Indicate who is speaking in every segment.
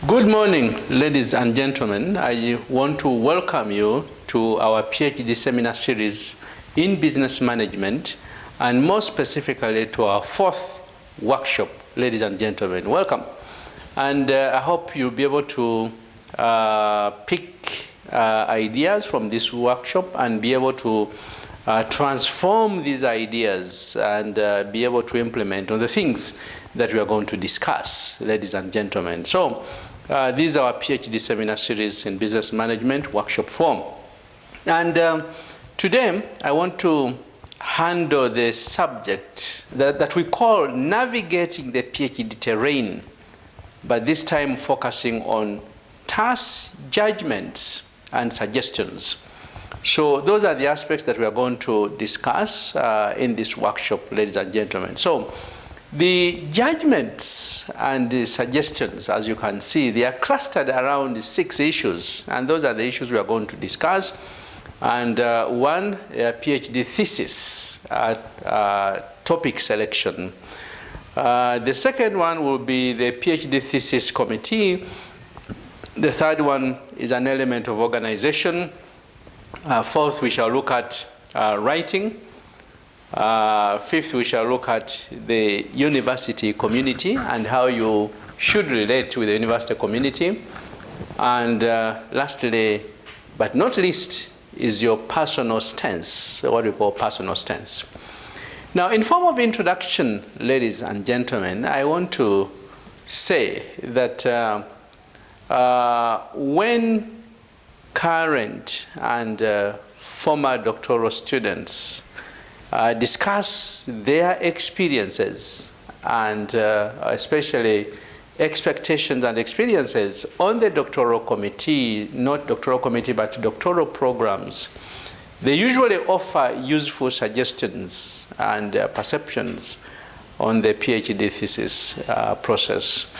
Speaker 1: Good morning, ladies and gentlemen. I want to welcome you to our PhD seminar series in business management, and more specifically to our fourth workshop. Ladies and gentlemen, welcome. And I hope you'll be able to pick ideas from this workshop and be able to transform these ideas and be able to implement on the things that we are going to discuss, ladies and gentlemen. So these are our PhD seminar series in business management, workshop form. And today I want to handle the subject that we call navigating the PhD terrain, but this time focusing on terse judgments and suggestions. So those are the aspects that we are going to discuss in this workshop, ladies and gentlemen. So the judgments and the suggestions, as you can see, they are clustered around 6 issues, and those are the issues we are going to discuss. And one, PhD thesis, topic selection. The second one will be the PhD thesis committee. The third one is an element of organization. Fourth, we shall look at writing. Fifth, we shall look at the university community and how you should relate with the university community. And lastly, but not least, is your personal stance, what we call personal stance. Now, in form of introduction, ladies and gentlemen, I want to say that when current and former doctoral students discuss their experiences and especially expectations and experiences on the doctoral committee, not doctoral committee, but doctoral programs, they usually offer useful suggestions and perceptions on the PhD thesis process.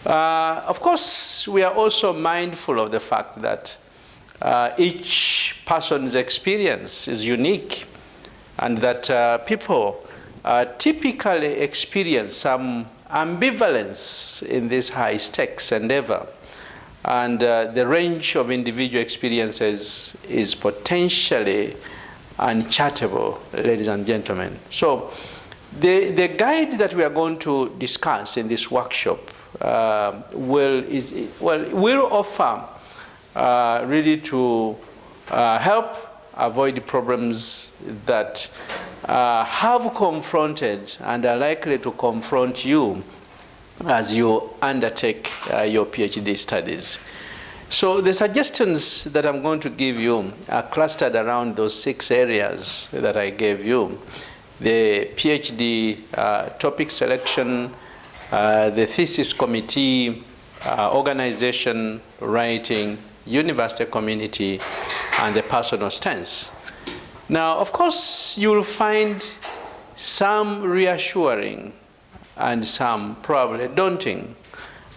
Speaker 1: Of course, we are also mindful of the fact that each person's experience is unique, and that people typically experience some ambivalence in this high-stakes endeavor. And the range of individual experiences is potentially unchartable, ladies and gentlemen. So the guide that we are going to discuss in this workshop will offer really to help avoid problems that have confronted and are likely to confront you as you undertake your PhD studies. So the suggestions that I'm going to give you are clustered around those 6 areas that I gave you: the PhD topic selection, the thesis committee, organization, writing, university community, and the personal stance. Now, of course, you will find some reassuring and some probably daunting,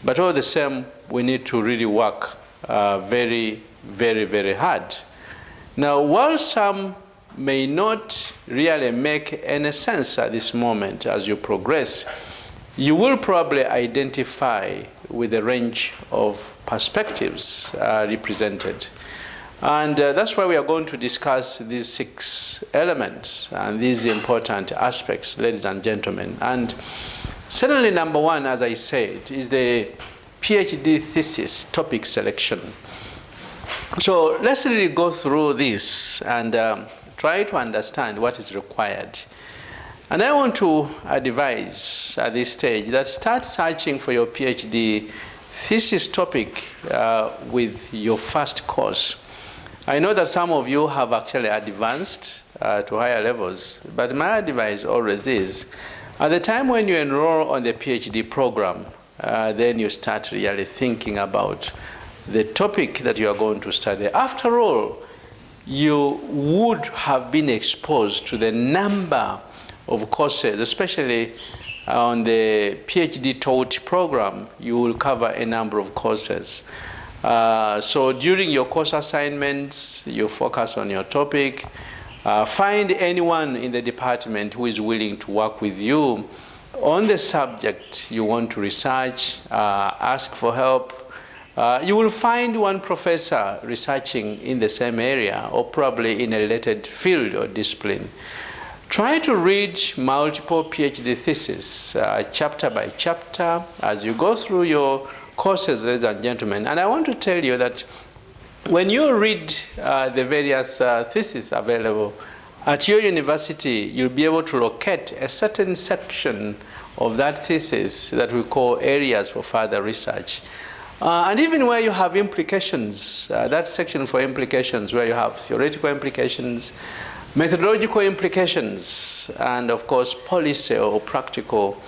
Speaker 1: but all the same, we need to really work very, very, very hard. Now, while some may not really make any sense at this moment as you progress, you will probably identify with a range of perspectives represented. And that's why we are going to discuss these 6 elements and these important aspects, ladies and gentlemen. And certainly number 1, as I said, is the PhD thesis topic selection. So let's really go through this and try to understand what is required. And I want to advise at this stage that start searching for your PhD thesis topic with your first course. I know that some of you have actually advanced to higher levels, but my advice always is, at the time when you enroll on the PhD program, then you start really thinking about the topic that you are going to study. After all, you would have been exposed to the number of courses, especially on the PhD taught program. You will cover a number of courses. So during your course assignments, you focus on your topic. Find anyone in the department who is willing to work with you on the subject you want to research. Ask for help. you will find one professor researching in the same area or probably in a related field or discipline. Try to read multiple PhD theses, chapter by chapter, as you go through your courses, ladies and gentlemen. And I want to tell you that when you read the various theses available at your university, you'll be able to locate a certain section of that thesis that we call areas for further research. And even where you have implications, that section for implications, where you have theoretical implications, methodological implications, and of course policy or practical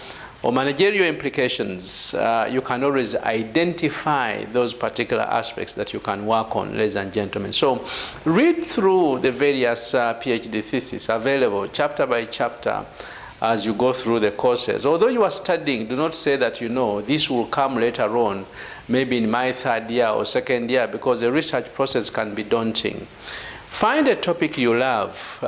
Speaker 1: or managerial implications, you can always identify those particular aspects that you can work on, ladies and gentlemen. So read through the various PhD theses available chapter by chapter as you go through the courses. Although you are studying, do not say that you know this will come later on, maybe in my third year or second year, because the research process can be daunting. Find a topic you love.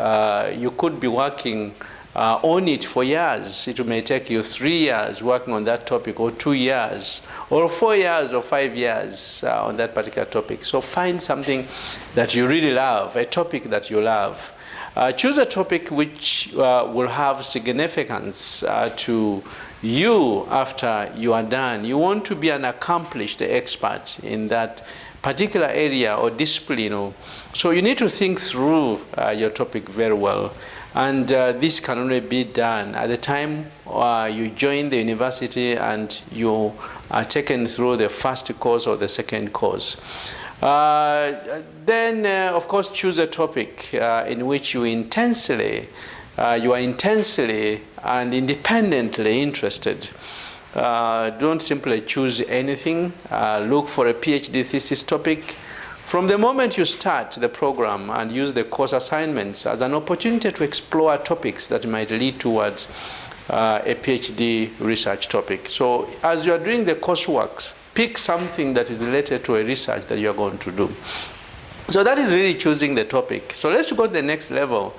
Speaker 1: You could be working on it for years. It may take you 3 years working on that topic, or 2 years, or 4 years, or 5 years on that particular topic. So find something that you really love, a topic that you love. Choose a topic which will have significance to you after you are done. You want to be an accomplished expert in that particular area or discipline. So you need to think through your topic very well. And this can only be done at the time you join the university and you are taken through the first course or the second course. Then, of course, choose a topic in which you are intensely and independently interested. Don't simply choose anything. Look for a PhD thesis topic. From the moment you start the program, and use the course assignments as an opportunity to explore topics that might lead towards a PhD research topic. So as you are doing the coursework, pick something that is related to a research that you are going to do. So that is really choosing the topic. So let's go to the next level.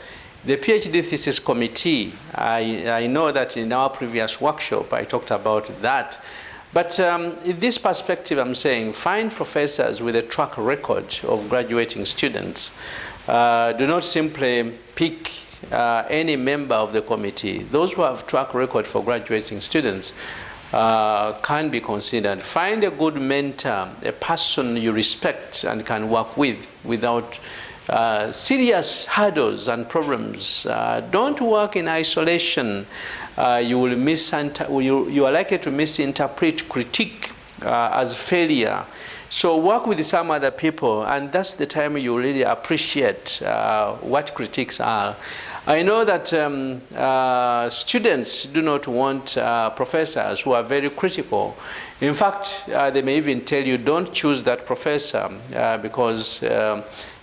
Speaker 1: The PhD thesis committee. I know that in our previous workshop I talked about that. But in this perspective, I'm saying find professors with a track record of graduating students. Do not simply pick any member of the committee. Those who have track record for graduating students can be considered. Find a good mentor, a person you respect and can work with without serious hurdles and problems. Don't work in isolation. You are likely to misinterpret critique as failure. So work with some other people, and that's the time you really appreciate what critiques are. I know that students do not want professors who are very critical. In fact, they may even tell you, don't choose that professor because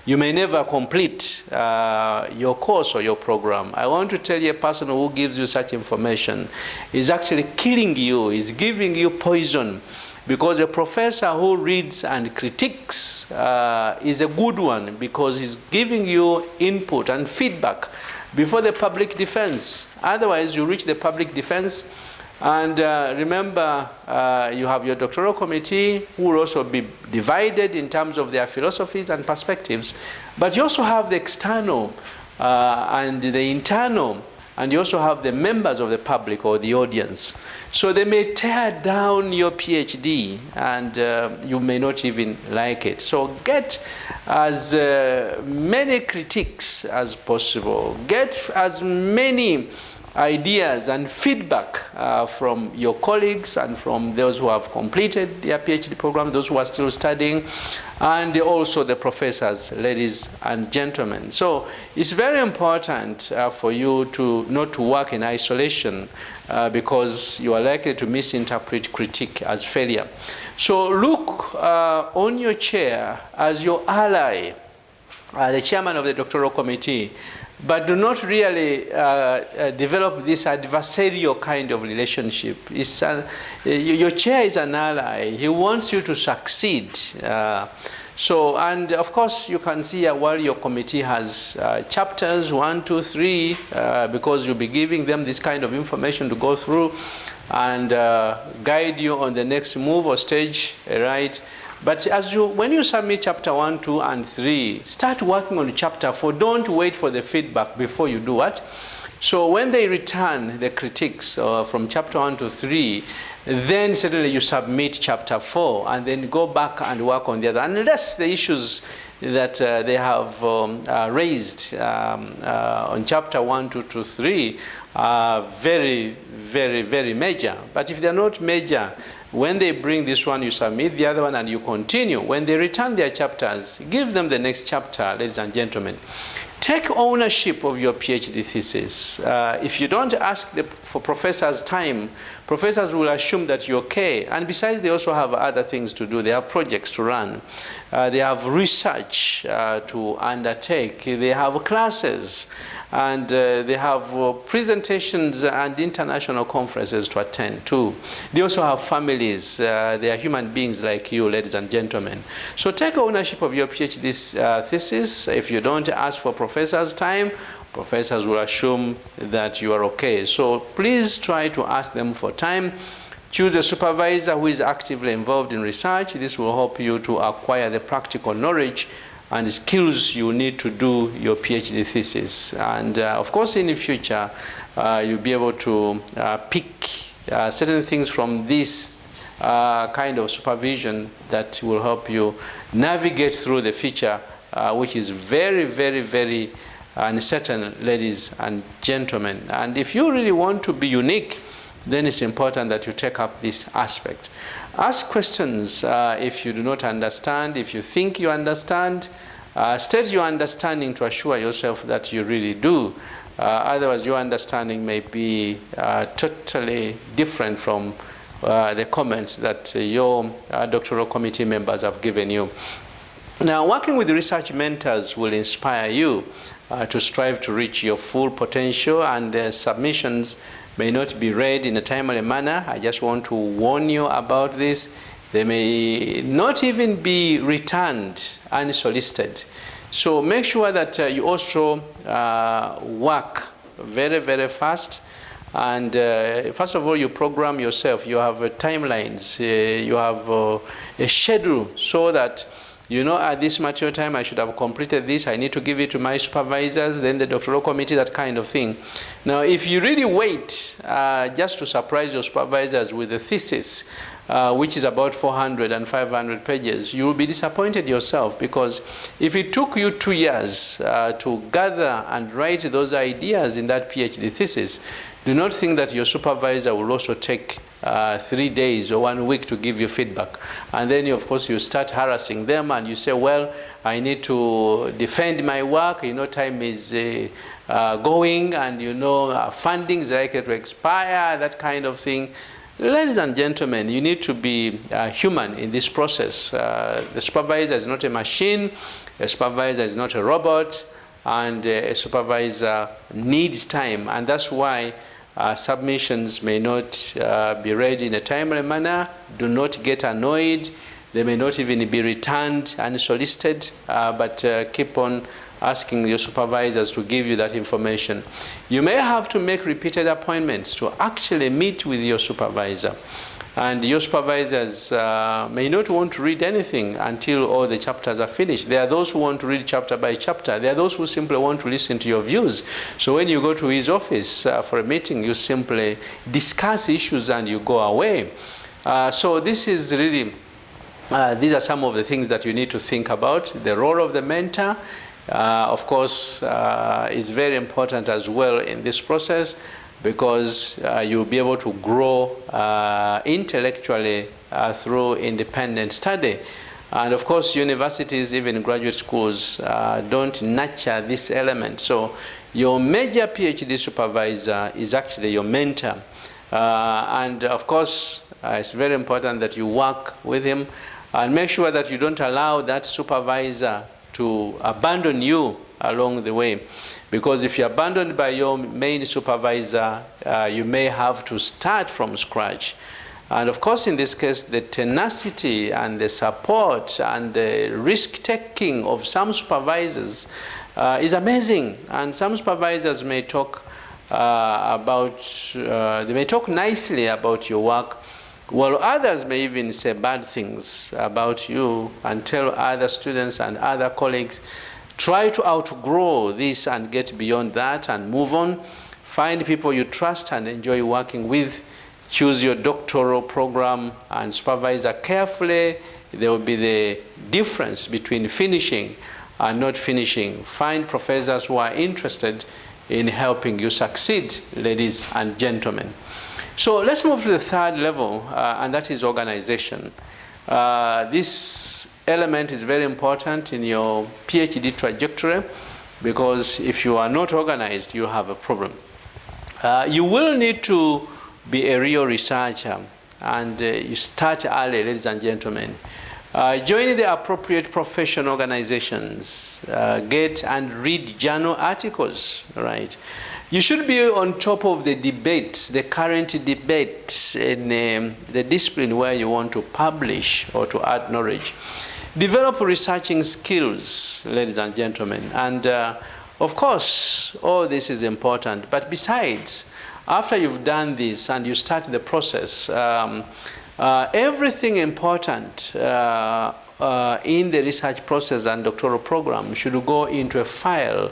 Speaker 1: you may never complete your course or your program. I want to tell you, a person who gives you such information is actually killing you, is giving you poison, because a professor who reads and critiques is a good one, because he's giving you input and feedback before the public defense. Otherwise, you reach the public defense, and remember, you have your doctoral committee who will also be divided in terms of their philosophies and perspectives, but you also have the external and the internal, and you also have the members of the public or the audience. So they may tear down your PhD, and you may not even like it. So get as many critiques as possible. Get as many ideas and feedback from your colleagues and from those who have completed their PhD program, those who are still studying, and also the professors, ladies and gentlemen. So it's very important for you to not to work in isolation because you are likely to misinterpret critique as failure. So look on your chair as your ally, the chairman of the doctoral committee, but do not really develop this adversarial kind of relationship. Your chair is an ally. He wants you to succeed. And of course, you can see while your committee has chapters 1, 2, 3, because you'll be giving them this kind of information to go through and guide you on the next move or stage, right? But when you submit chapter 1, 2, and 3, start working on chapter 4. Don't wait for the feedback before you do what? So when they return the critiques from chapter 1 to 3, then suddenly you submit chapter 4 and then go back and work on the other. Unless the issues that they have raised on chapter 1, 2 to 3 are very, very, very major. But if they're not major, when they bring this one, you submit the other one and you continue. When they return their chapters, give them the next chapter, ladies and gentlemen. Take ownership of your PhD thesis. If you don't ask for professors' time, professors will assume that you're okay. And besides, they also have other things to do. They have projects to run. They have research to undertake. They have classes. And they have presentations and international conferences to attend too. They also have families. They are human beings like you, ladies and gentlemen. So take ownership of your PhD thesis. If you don't ask for professors' time, professors will assume that you are okay. So please try to ask them for time. Choose a supervisor who is actively involved in research. This will help you to acquire the practical knowledge and the skills you need to do your PhD thesis. And of course, in the future, you'll be able to pick certain things from this kind of supervision that will help you navigate through the future, which is very, very, very uncertain, ladies and gentlemen. And if you really want to be unique, then it's important that you take up this aspect. Ask questions if you do not understand. If you think you understand, state your understanding to assure yourself that you really do. Otherwise, your understanding may be totally different from the comments that your doctoral committee members have given you. Now, working with research mentors will inspire you to strive to reach your full potential, and submissions may not be read in a timely manner. I just want to warn you about this. They may not even be returned unsolicited. So make sure that you also work very, very fast. And first of all, you program yourself. You have timelines. You have a schedule so that you know, at this material time, I should have completed this. I need to give it to my supervisors, then the doctoral committee, that kind of thing. Now, if you really wait just to surprise your supervisors with a thesis, which is about 400 and 500 pages, you will be disappointed yourself, because if it took you 2 years to gather and write those ideas in that PhD thesis, do not think that your supervisor will also take 3 days or 1 week to give you feedback. And then, of course, you start harassing them and you say, well, I need to defend my work. You know, time is going, and you know, funding is likely to expire, that kind of thing. Ladies and gentlemen, you need to be human in this process. The supervisor is not a machine. A supervisor is not a robot. And a supervisor needs time. And that's why submissions may not be read in a timely manner. Do not get annoyed. They may not even be returned unsolicited, but keep on asking your supervisors to give you that information. You may have to make repeated appointments to actually meet with your supervisor. And your supervisors may not want to read anything until all the chapters are finished. There are those who want to read chapter by chapter. There are those who simply want to listen to your views. So when you go to his office for a meeting, you simply discuss issues and you go away. So this is really, these are some of the things that you need to think about. The role of the mentor, of course, is very important as well in this process, because you'll be able to grow intellectually through independent study. And of course, universities, even graduate schools, don't nurture this element. So your major PhD supervisor is actually your mentor. And of course, it's very important that you work with him and make sure that you don't allow that supervisor to abandon you along the way. Because if you're abandoned by your main supervisor, you may have to start from scratch. And of course, in this case, the tenacity and the support and the risk-taking of some supervisors is amazing. And some supervisors may talk they may talk nicely about your work, while others may even say bad things about you and tell other students and other colleagues. Try to outgrow this and get beyond that and move on. Find people you trust and enjoy working with. Choose your doctoral program and supervisor carefully. There will be the difference between finishing and not finishing. Find professors who are interested in helping you succeed, ladies and gentlemen. So let's move to the third level, and that is organization. This element is very important in your PhD trajectory, because if you are not organized, you have a problem. You will need to be a real researcher, and you start early, ladies and gentlemen. Join the appropriate professional organizations. Get and read journal articles, right? You should be on top of the debates, the current debates in the discipline where you want to publish or to add knowledge. Develop researching skills, ladies and gentlemen. And of course, all this is important. But besides, after you've done this and you start the process, everything important in the research process and doctoral program should go into a file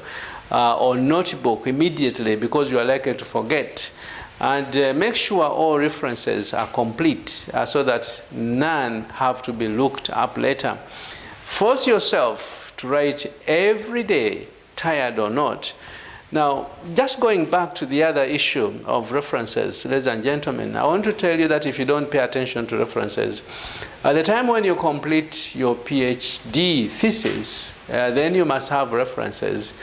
Speaker 1: or notebook immediately, because you are likely to forget. And make sure all references are complete so that none have to be looked up later. Force yourself to write every day, tired or not. Now, just going back to the other issue of references, ladies and gentlemen, I want to tell you that if you don't pay attention to references, at the time when you complete your PhD thesis, then you must have references.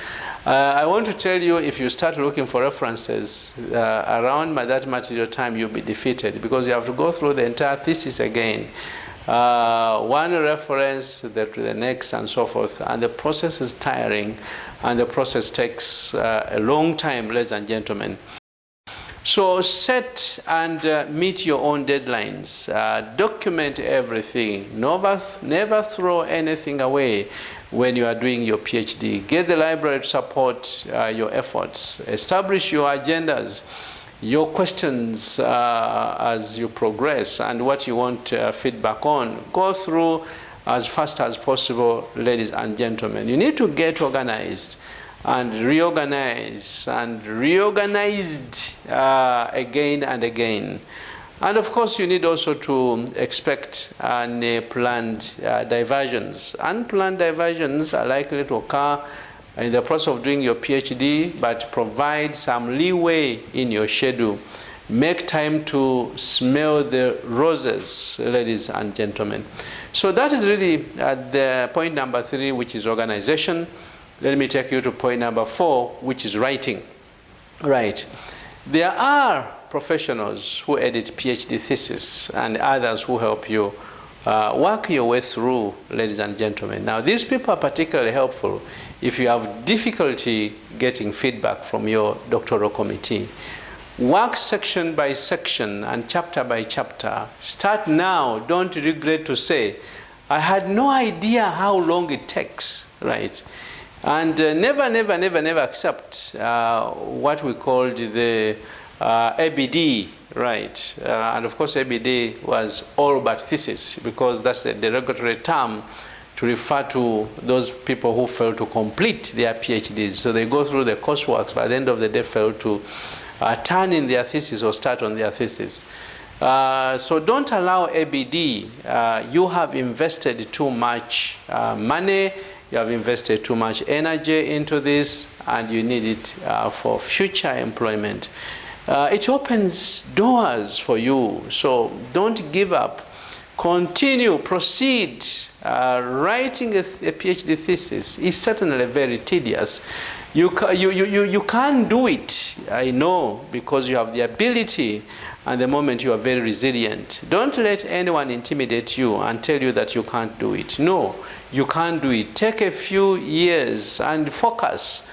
Speaker 1: I want to tell you, if you start looking for references around that material time, you'll be defeated, because you have to go through the entire thesis again. One reference to the next and so forth, and the process is tiring, and the process takes a long time, ladies and gentlemen. So set and meet your own deadlines. Document everything. Never throw anything away when you are doing your PhD. Get the library to support your efforts. Establish your agendas, your questions as you progress, and what you want feedback on. Go through as fast as possible, ladies and gentlemen. You need to get organized and reorganize and reorganized again and again. And of course, you need also to expect unplanned diversions. Unplanned diversions are likely to occur in the process of doing your PhD, but provide some leeway in your schedule. Make time to smell the roses, ladies and gentlemen. So that is really the point number 3, which is organization. Let me take you to point number 4, which is writing. Right. There are professionals who edit PhD thesis and others who help you work your way through, ladies and gentlemen. Now, these people are particularly helpful if you have difficulty getting feedback from your doctoral committee. Work section by section and chapter by chapter. Start now. Don't regret to say, I had no idea how long it takes, right? And never accept what we called the ABD, right? And of course, ABD was all but thesis, because that's the derogatory term to refer to those people who fail to complete their PhDs. So they go through the coursework, but at the end of the day fail to turn in their thesis or start on their thesis. So don't allow ABD. You have invested too much money, you have invested too much energy into this, and you need it for future employment. It opens doors for you, so don't give up. Continue, proceed. Writing a PhD thesis is certainly very tedious. You can't do it, I know, because you have the ability, and the moment you are very resilient. Don't let anyone intimidate you and tell you that you can't do it. No, you can't do it. Take a few years and focus.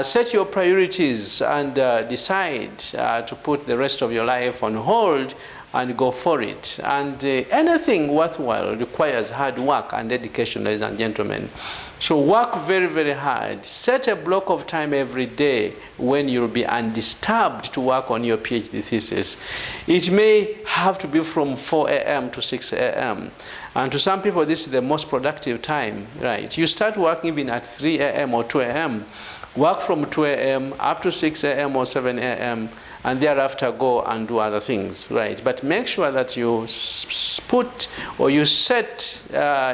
Speaker 1: Set your priorities and decide to put the rest of your life on hold and go for it. And anything worthwhile requires hard work and dedication, ladies and gentlemen. So work very, very hard. Set a block of time every day when you'll be undisturbed to work on your PhD thesis. It may have to be from 4 a.m. to 6 a.m. And to some people, this is the most productive time, right? You start working even at 3 a.m. or 2 a.m. Work from 2 a.m. up to 6 a.m. or 7 a.m. and thereafter go and do other things, right? But make sure that you put or you set,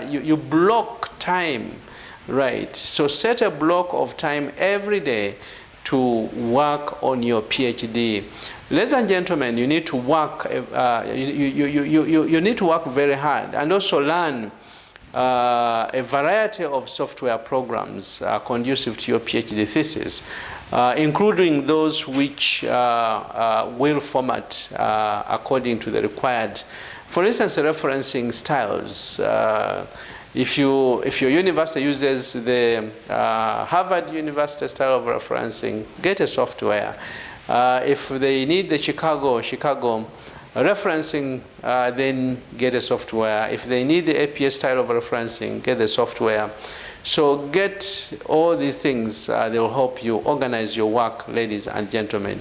Speaker 1: you block time, right? So set a block of time every day to work on your PhD. Ladies and gentlemen, you need to work, you need to work very hard and also learn a variety of software programs conducive to your PhD thesis, including those which will format according to the required, for instance, referencing styles. If your university uses the Harvard University style of referencing, get a software. If they need the Chicago referencing, then get a software. If they need the APA style of referencing, get the software. So get all these things. They will help you organize your work, ladies and gentlemen.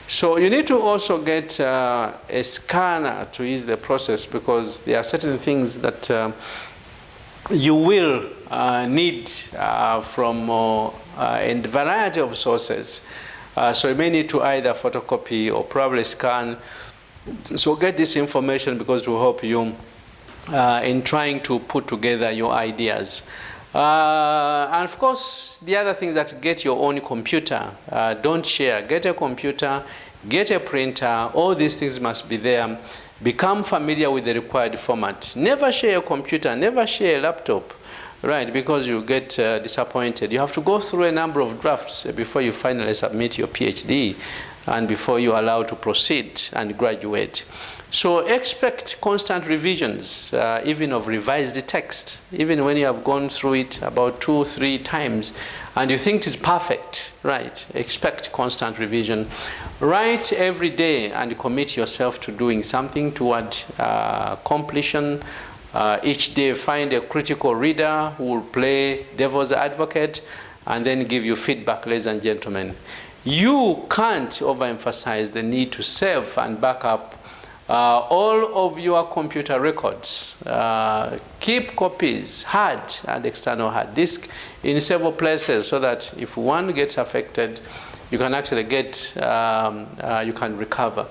Speaker 1: So you need to also get a scanner to ease the process, because there are certain things that you will need from a variety of sources. So you may need to either photocopy or probably scan. So get this information, because it will help you in trying to put together your ideas. And of course, the other thing is that get your own computer. Don't share. Get a computer, get a printer. All these things must be there. Become familiar with the required format. Never share a computer, never share a laptop, right? Because you get disappointed. You have to go through a number of drafts before you finally submit your PhD and before you are allowed to proceed and graduate. So expect constant revisions, even of revised text, even when you have gone through it about 2 or 3 times and you think it's perfect, right? Expect constant revision. Write every day and commit yourself to doing something toward completion. Each day find a critical reader who will play devil's advocate and then give you feedback, ladies and gentlemen. You can't overemphasize the need to save and back up all of your computer records. Keep copies, hard and external hard disk, in several places, so that if one gets affected, you can actually get, you can recover.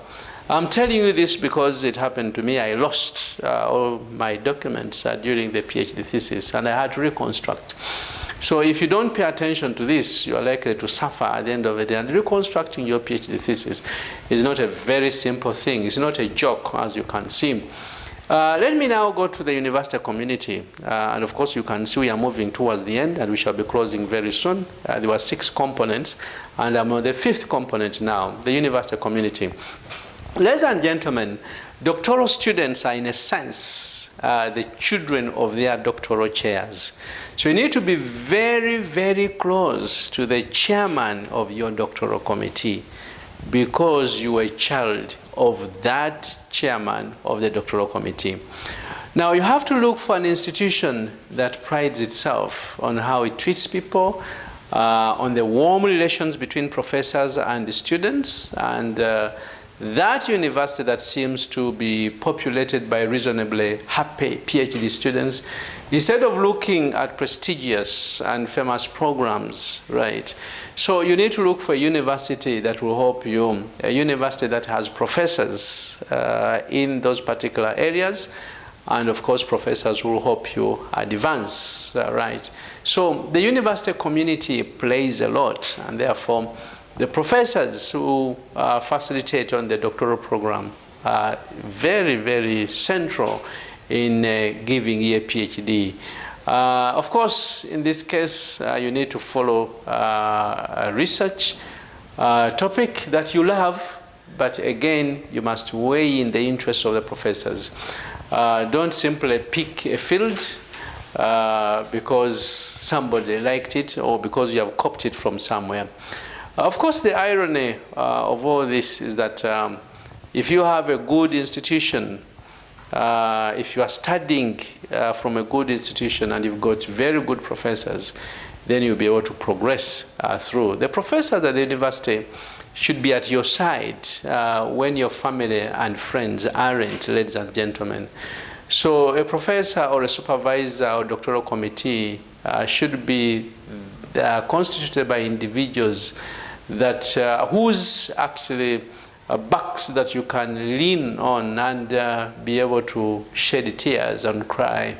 Speaker 1: I'm telling you this because it happened to me. I lost all my documents during the PhD thesis, and I had to reconstruct. So if you don't pay attention to this, you are likely to suffer at the end of the day. And reconstructing your PhD thesis is not a very simple thing. It's not a joke, as you can see. Let me now go to the university community. And of course, you can see we are moving towards the end, and we shall be closing very soon. There were 6 components, and I'm on the 5th component now, the university community. Ladies and gentlemen, doctoral students are, in a sense, the children of their doctoral chairs. So you need to be very, very close to the chairman of your doctoral committee, because you are a child of that chairman of the doctoral committee. Now, you have to look for an institution that prides itself on how it treats people, on the warm relations between professors and the students, and that university that seems to be populated by reasonably happy PhD students, instead of looking at prestigious and famous programs, right? So you need to look for a university that will help you, a university that has professors in those particular areas, and of course professors will help you advance, right? So the university community plays a lot, and therefore the professors who facilitate on the doctoral program are very, very central in giving you a PhD. Of course, in this case, you need to follow a research topic that you love, but again, you must weigh in the interests of the professors. Don't simply pick a field because somebody liked it or because you have copied it from somewhere. Of course, the irony of all this is that If you have a good institution, if you are studying from a good institution and you've got very good professors, then you'll be able to progress through. The professors at the university should be at your side when your family and friends aren't, ladies and gentlemen. So a professor or a supervisor or doctoral committee should be constituted by individuals that whose actually backs that you can lean on and be able to shed tears and cry.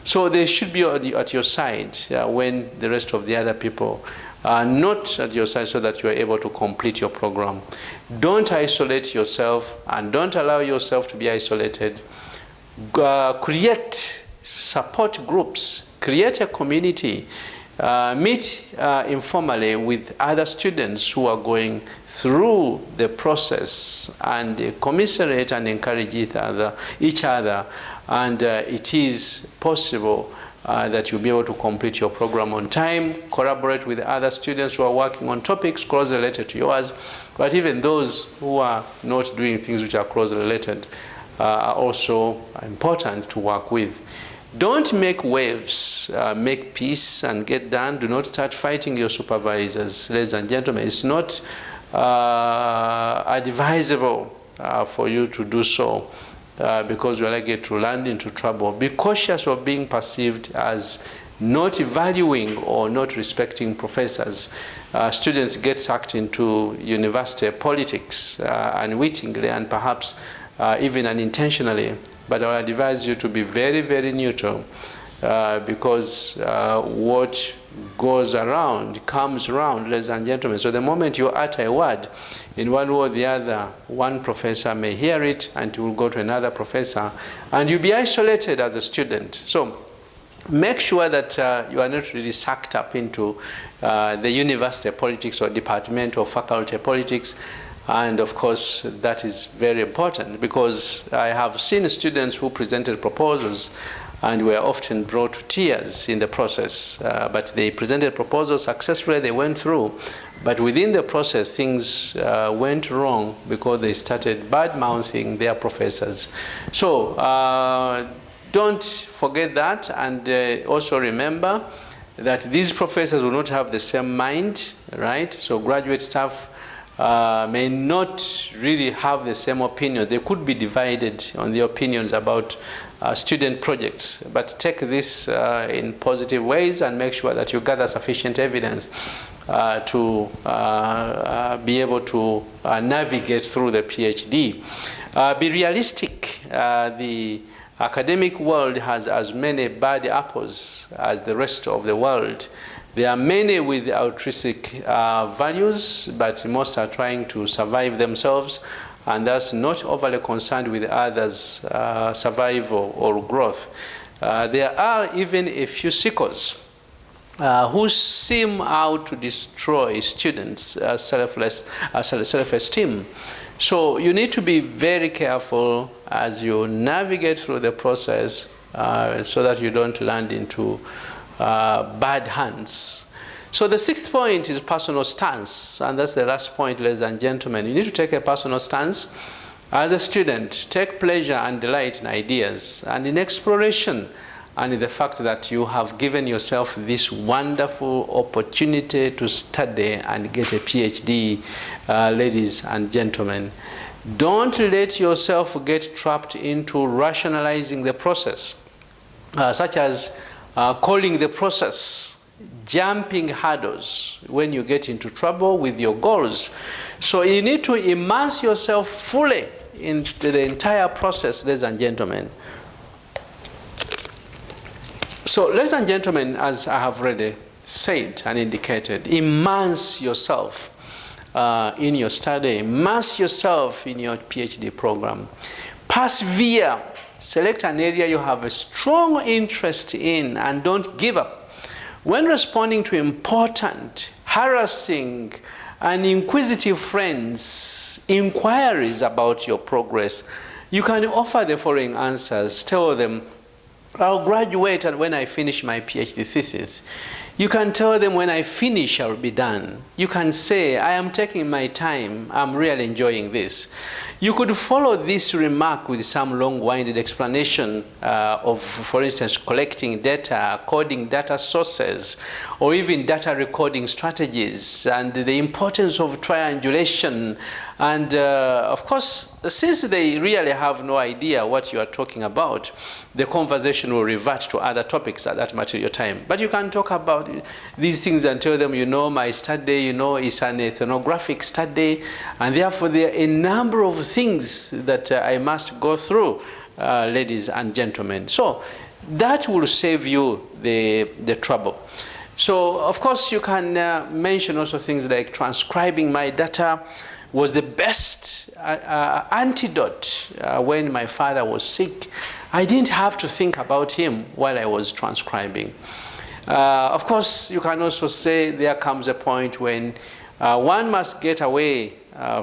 Speaker 1: So they should be at your side when the rest of the other people are not at your side, so that you are able to complete your program. Don't isolate yourself and don't allow yourself to be isolated. Create support groups, create a community, meet informally with other students who are going through the process, and commiserate and encourage each other. And it is possible that you'll be able to complete your program on time. Collaborate with other students who are working on topics closely related to yours. But even those who are not doing things which are closely related are also important to work with. Don't make waves, make peace and get done. Do not start fighting your supervisors, ladies and gentlemen. It's not advisable for you to do so because you are likely to land into trouble. Be cautious of being perceived as not valuing or not respecting professors. Students get sucked into university politics unwittingly and perhaps even unintentionally. But I would advise you to be very, very neutral because what goes around comes around, ladies and gentlemen. So the moment you utter a word in one way or the other, one professor may hear it and it will go to another professor, and you'll be isolated as a student. So make sure that you are not really sucked up into the university politics or department or faculty politics. And of course, that is very important, because I have seen students who presented proposals and were often brought to tears in the process. But they presented proposals successfully, they went through. But within the process, things went wrong because they started bad-mouthing their professors. So don't forget that, and also remember that these professors will not have the same mind, right? So graduate staff may not really have the same opinion. They could be divided on their opinions about student projects, but take this in positive ways and make sure that you gather sufficient evidence to be able to navigate through the PhD. Be realistic. The academic world has as many bad apples as the rest of the world. There are many with altruistic values, but most are trying to survive themselves and thus not overly concerned with others' survival or growth. There are even a few seekers who seem out to destroy students' self-esteem. So you need to be very careful as you navigate through the process so that you don't land into bad hands. So the sixth point is personal stance, and that's the last point, ladies and gentlemen. You need to take a personal stance. As a student, take pleasure and delight in ideas and in exploration, and in the fact that you have given yourself this wonderful opportunity to study and get a PhD, ladies and gentlemen. Don't let yourself get trapped into rationalizing the process, such as calling the process, jumping hurdles when you get into trouble with your goals. So you need to immerse yourself fully into the entire process, ladies and gentlemen. So, ladies and gentlemen, as I have already said and indicated, immerse yourself in your study, immerse yourself in your PhD program. Persevere. Select an area you have a strong interest in and don't give up. When responding to important, harassing, and inquisitive friends' inquiries about your progress, you can offer the following answers. Tell them, I'll graduate and when I finish my PhD thesis. You can tell them when I finish, I'll be done. You can say, I am taking my time. I'm really enjoying this. You could follow this remark with some long-winded explanation of, for instance, collecting data, coding data sources, or even data recording strategies, and the importance of triangulation. And of course, since they really have no idea what you are talking about, the conversation will revert to other topics at that material time. But you can talk about these things and tell them, you know, my study, you know, is an ethnographic study, and therefore there are a number of things that I must go through, ladies and gentlemen. So that will save you the trouble. So of course you can mention also things like transcribing my data was the best antidote when my father was sick. I didn't have to think about him while I was transcribing. Of course, you can also say there comes a point when one must get away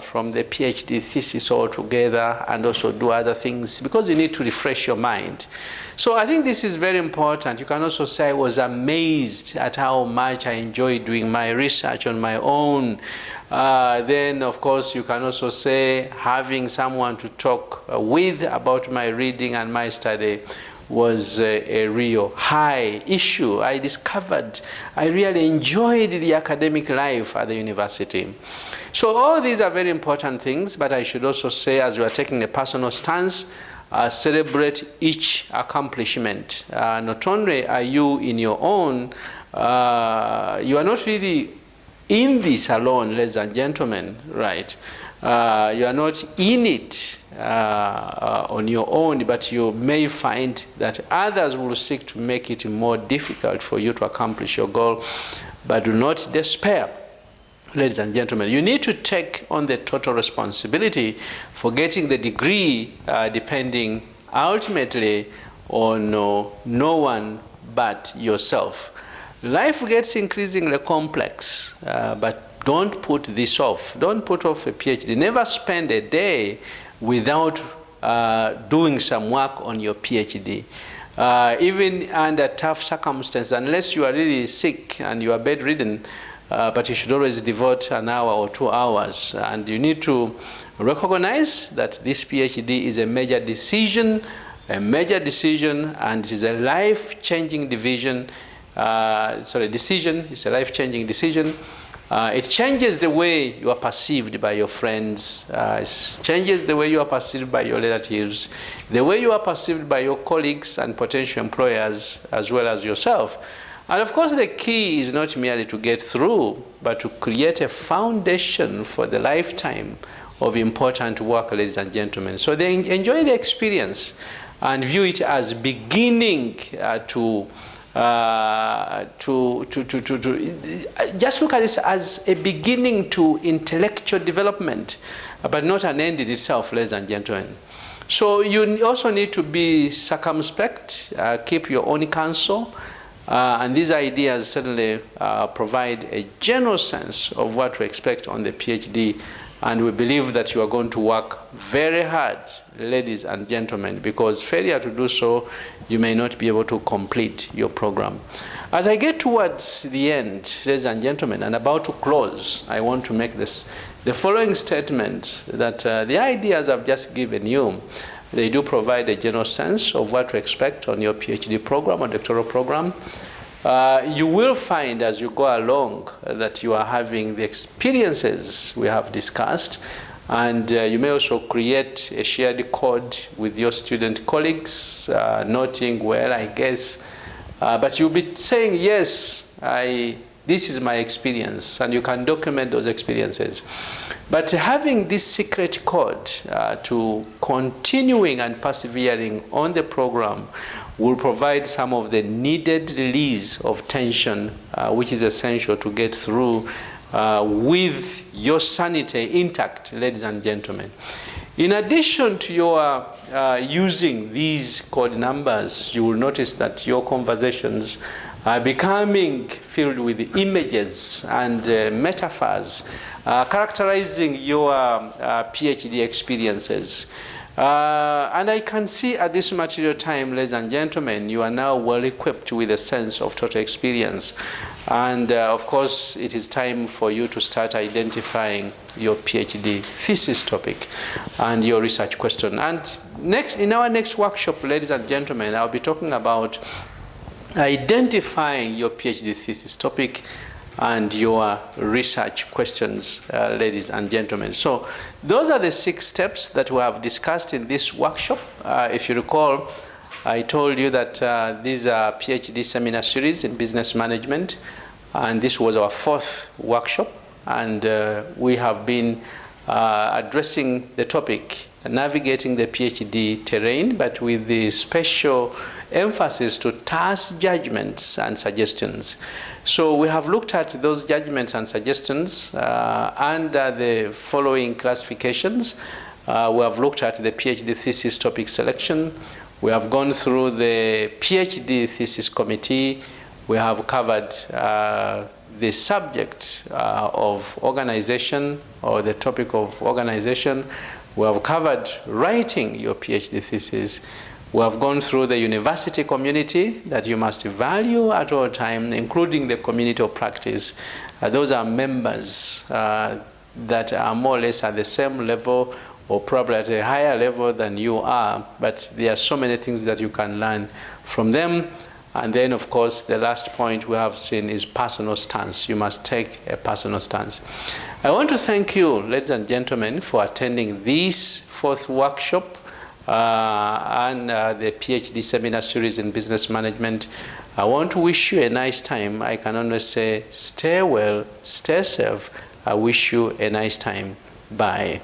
Speaker 1: from the PhD thesis altogether and also do other things because you need to refresh your mind. So I think this is very important. You can also say I was amazed at how much I enjoyed doing my research on my own. Then, of course, you can also say having someone to talk with about my reading and my study was a real high issue. I discovered I really enjoyed the academic life at the university. So all these are very important things, but I should also say, as you are taking a personal stance, celebrate each accomplishment. Not only are you in your own, you are not really in this alone, ladies and gentlemen, right? You are not in it on your own, but you may find that others will seek to make it more difficult for you to accomplish your goal. But do not despair, ladies and gentlemen. You need to take on the total responsibility for getting the degree, depending ultimately on no one but yourself. Life gets increasingly complex, but don't put this off. Don't put off a PhD. Never spend a day without doing some work on your PhD. Even under tough circumstances, unless you are really sick and you are bedridden, but you should always devote an hour or 2 hours. And you need to recognize that this PhD is a major decision, and it is a life-changing decision. It's a life-changing decision. It changes the way you are perceived by your friends. It changes the way you are perceived by your relatives, the way you are perceived by your colleagues and potential employers, as well as yourself. And of course, the key is not merely to get through, but to create a foundation for the lifetime of important work, ladies and gentlemen. So they enjoy the experience and view it as beginning just look at this as a beginning to intellectual development, but not an end in itself, ladies and gentlemen. So you also need to be circumspect, keep your own counsel, and these ideas certainly provide a general sense of what to expect on the PhD, and we believe that you are going to work very hard, ladies and gentlemen, because failure to do so, you may not be able to complete your program. As I get towards the end, ladies and gentlemen, and about to close, I want to make the following statement that the ideas I've just given you, they do provide a general sense of what to expect on your PhD program or doctoral program. You will find as you go along that you are having the experiences we have discussed, and you may also create a shared code with your student colleagues, noting, well, I guess, but you'll be saying, yes, this is my experience, and you can document those experiences. But having this secret code to continuing and persevering on the program will provide some of the needed release of tension, which is essential to get through with your sanity intact, ladies and gentlemen. In addition to your using these code numbers, you will notice that your conversations are becoming filled with images and metaphors characterizing your PhD experiences. And I can see at this material time, ladies and gentlemen, you are now well equipped with a sense of total experience. And of course, it is time for you to start identifying your PhD thesis topic and your research question. And in our next workshop, ladies and gentlemen, I'll be talking about identifying your PhD thesis topic and your research questions, ladies and gentlemen. So those are the 6 steps that we have discussed in this workshop. If you recall, I told you that these are PhD seminar series in business management, and this was our 4th workshop, and we have been addressing the topic, navigating the PhD terrain, but with the special emphasis to terse judgments and suggestions. So we have looked at those judgments and suggestions under the following classifications. We have looked at the PhD thesis topic selection. We have gone through the PhD thesis committee. We have covered the subject of organization, or the topic of organization. We have covered writing your PhD thesis. We have gone through the university community that you must value at all time, including the community of practice. Those are members that are more or less at the same level, or probably at a higher level than you are, but there are so many things that you can learn from them. And then, of course, the last point we have seen is personal stance. You must take a personal stance. I want to thank you, ladies and gentlemen, for attending this 4th workshop and the PhD seminar series in business management. I want to wish you a nice time. I can only say stay well, stay safe. I wish you a nice time. Bye.